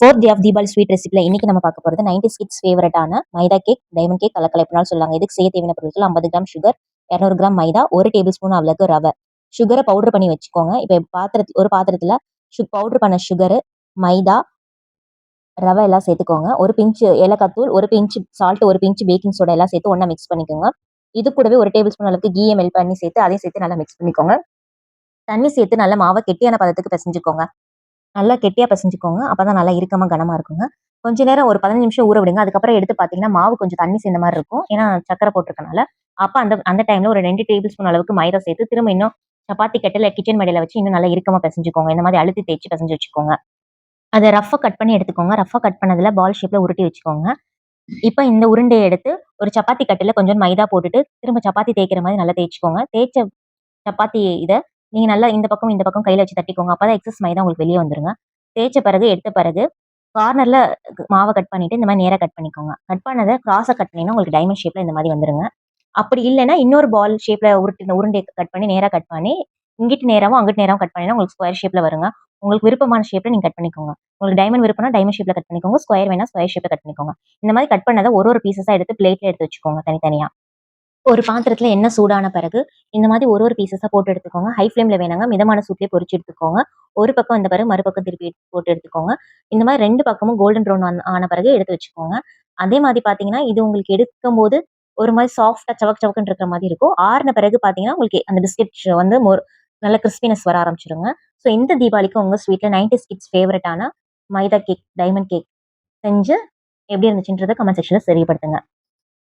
Fourth day of Deepavali sweet ரெசிபில இன்னைக்கு நம்ம பார்க்க போகிறது 90s கிட்ஸ் ஃபேவரட்டான மைதா கேக், டைமண்ட் கேக், கலக்கலைப்புனாலும் சொல்லுவாங்க. இதுக்கு செய்ய தேவையான பொருட்கள் 50 gram sugar, 200 gram maida, 1 tablespoon அவளுக்கு ரவை. சுகரை பவுடர் பண்ணி வச்சுக்கோங்க. இப்போ ஒரு பாத்திரத்தில் பவுடர் பண்ண சுகரு, மைதா, ரவை எல்லாம் சேர்த்துக்கோங்க. ஒரு பிஞ்சு ஏலக்காய் தூள், ஒரு பிஞ்சு சால்ட், ஒரு பிஞ்சு பேக்கிங் சோடா எல்லாம் சேர்த்து ஒன்றா மிக்ஸ் பண்ணிக்கோங்க. இது கூடவே ஒரு டேபிள் ஸ்பூன் அளவுக்கு கீயை மெல்ட் பண்ணி சேர்த்து அதையும் சேர்த்து நல்லா மிக்ஸ் பண்ணிக்கோங்க. தண்ணி சேர்த்து நல்லா மாவை கெட்டியான பதத்துக்கு பிசைஞ்சுக்கோங்க. நல்லா கெட்டியாக பிசைஞ்சுக்கோங்க. அப்பதான் நல்லா இறுக்கமா கனமா இருக்குங்க. கொஞ்ச நேரம் ஒரு 15 நிமிஷம் ஊற விடுங்க. அதுக்கப்புறம் எடுத்து பார்த்தீங்கன்னா மாவு கொஞ்சம் தண்ணி சேர்ந்த மாதிரி இருக்கும். ஏன்னா சக்கரை போட்டிருக்கனால. அப்ப அந்த அந்த டைம்ல ஒரு 2 டேபிள் ஸ்பூன் அளவுக்கு மைதா சேர்த்து திரும்ப இன்னும் சப்பாத்தி கட்டில கிச்சன் மேடையில வச்சு இன்னும் நல்லா இறுக்கமா பிசைஞ்சுக்கோங்க. இந்த மாதிரி அழுத்தி தேய்ச்சி பிசைஞ்சு வச்சுக்கோங்க. அதை ரஃபா கட் பண்ணி எடுத்துக்கோங்க. ரஃபா கட் பண்ணதுல பால் ஷேப்ல உருட்டி வச்சுக்கோங்க. இப்ப இந்த உருண்டையை எடுத்து ஒரு சப்பாத்தி கட்டில கொஞ்சம் மைதா போட்டுட்டு திரும்ப சப்பாத்தி தேய்க்கிற மாதிரி நல்லா தேய்ச்சிக்கோங்க. தேய்ச்ச சப்பாத்தி இதை நீங்க நல்லா இந்த பக்கம் இந்த பக்கம் கையில வச்சு தட்டிக்கோங்க. அப்பதான் எக்ஸஸ் மைதா உங்களுக்கு வெளியே வந்துருங்க. தேய்ச்ச பிறகு எடுத்த பிறகு கார்னர்ல மாவை கட் பண்ணிட்டு இந்த மாதிரி நேரா கட் பண்ணிக்கோங்க. கட் பண்ணதை கிராஸா கட் பண்ணினா உங்களுக்கு டைமண்ட் ஷேப்ல இந்த மாதிரி வந்துருங்க. அப்படி இல்லைன்னா இன்னொரு பால் ஷேப்ல உருண்டை கட் பண்ணி நேரா கட் பண்ணி இங்கிட்டு நேராவும் அங்கிட்டு நேராவும் கட் பண்ணினா உங்களுக்கு ஸ்கொயர் ஷேப்ல வருங்க. உங்களுக்கு விருப்பமான ஷேப்ல நீங்க கட் பண்ணிக்கோங்க. உங்களுக்கு டைமண்ட் விருப்பம்னா டைமண்ட் ஷேப்ல கட் பண்ணிக்கோங்க. ஸ்கொயர் வேணா ஸ்கொயர் ஷேப்ல கட் பண்ணிக்கோங்க. இந்த மாதிரி கட் பண்ணதை ஒரு பீசஸா எடுத்து பிளேட்ல எடுத்து வச்சுக்கோங்க தனித்தனியா. ஒரு பாத்திரத்துல எண்ணெய் சூடான பிறகு இந்த மாதிரி ஒரு பீசஸா போட்டு எடுத்துக்கோங்க. ஹை ஃப்ளேம்ல வேணாங்க, மிதமான சூட்லயே பொரிச்சு எடுத்துக்கோங்க. ஒரு பக்கம் இந்த பிறகு மறுபக்கம் திருப்பி போட்டு எடுத்துக்கோங்க. இந்த மாதிரி 2 பக்கமும் கோல்டன் ப்ரௌன் ஆன பிறகு எடுத்து வச்சுக்கோங்க. அதே மாதிரி பாத்தீங்கன்னா இது உங்களுக்கு எடுக்கும் போது ஒரு மாதிரி சாஃப்டா சவக்கு சவக்குன்னு இருக்கிற மாதிரி இருக்கும். ஆறுன பிறகு பாத்தீங்கன்னா உங்களுக்கு அந்த பிஸ்கெட் வந்து நல்ல கிறிஸ்பினஸ் வர ஆரம்பிச்சிருங்க. ஸோ இந்த தீபாவளிக்கு உங்க ஸ்வீட்ல 90s கிட்ஸ் ஃபேவரட்டான மைதா கேக், டைமண்ட் கேக் செஞ்சு எப்படி இருந்துச்சுன்றதை கமெண்ட் செக்ஷன்ல தெரியப்படுத்துங்க.